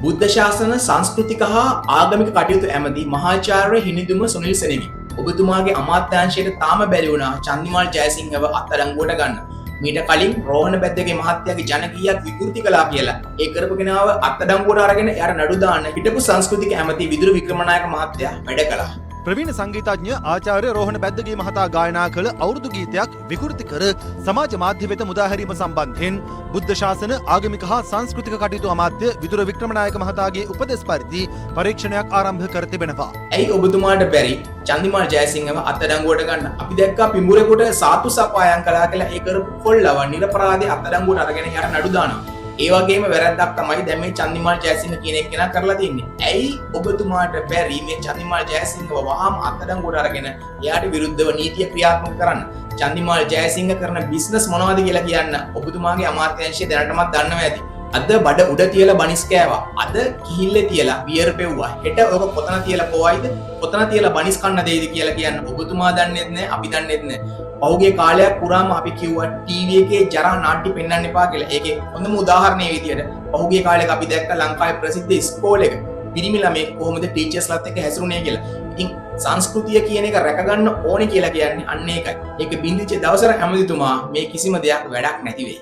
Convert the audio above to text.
බුද්ධ ශාසන සංස්කෘතික හා ආගමික කටයුතු ඇමති මහාචාර්ය හිනිදුම සුනිල් සෙනෙවි. ඔබතුමාගේ අමාත්‍යාංශයට තාම බැරි වුණා චන්දිමාල් ජයසිංහව අත්අඩංගුවට ගන්න. මීට කලින් රෝහණ බැද්දගේ මහත්තයාගේ ජනකීයක් විකෘති කළා කියලා ඒ කරපු කෙනාව අත්අඩංගුවට අරගෙන එයාට නඩු දාන්න හිටපු සංස්කෘතික ඇමති විදුරු වික්‍රමනායක මහත්තයා වැඩ කළා. ප්‍රවීණ සංගීතඥ ආචාර්ය රෝහණ බැද්දගේ මහතා ගායනා කළ අවුරුදු ගීතයක් විකෘති කර සමාජ මාධ්‍ය වෙත මුදාහැරීම සම්බන්ධයෙන් බුද්ධ ශාසන ආගමික හා සංස්කෘතික කටයුතු අමාත්‍ය විදුර වික්‍රමනායක මහතාගේ උපදෙස් පරිදි පරීක්ෂණයක් ආරම්භ කර තිබෙනවා. ඇයි ඔබතුමාට බැරි චන්දිමාල් ජයසිංහව අත්අඩංගුවට ගන්න? අපි දැක්කා පිඹුරේකට සාතු සපායම් කළා කියලා ඒ කරපු කොල්ලව නිරපරාධී අත්අඩංගුවට අරගෙන යාට නඩු දානවා. ඒ වගේම වැරද්දක් තමයි දැන් මේ චන්දිමාල් ජයසිංහ කියන එක්කෙනා කරලා තින්නේ. ඇයි ඔබතුමාට බැරි මේ චන්දිමාල් ජයසිංහව වහාම අත්අඩංගුවට අරගෙන එයාට විරුද්ධව නීතිය ක්‍රියාත්මක කරන්න? චන්දිමාල් ජයසිංහ කරන බිස්නස් මොනවද කියලා කියන්න ඔබතුමාගේ අමාත්‍යාංශය දැනටමත් දන්නවා ඇති. අද බඩ උඩ තියලා බනිස් කෑවා. අද කිහිල්ලේ තියලා බියර් පෙව්වා. හෙට ඔක කොතන තියලා පොවයිද? කොතන තියලා බනිස් කන්න දෙයිද කියලා කියන්න ඔබතුමා දන්නේත් නැහැ, අපි දන්නේත් නැහැ. පහුගිය කාලයක් පුරාම අපි කිව්වා ටීවී එකේ ජරා නාට්‍ය පෙන්වන්න එපා කියලා. ඒකේ හොඳම උදාහරණය විදියට පහුගිය කාලෙක අපි දැක්ක ලංකාවේ ප්‍රසිද්ධ ඉස්කෝලේක පිරිමි ළමෙක් කොහොමද ටීචර්ස්ලාත් එක්ක හැසිරුණේ කියලා. ඉතින් සංස්කෘතිය කියන එක රැකගන්න ඕනේ කියලා කියන්නේ අන්න ඒකයි. ඒක බින්දිච්ච දවසට ඇමතිතුමා මේ කිසිම දෙයක් වැඩක් නැති වෙයි.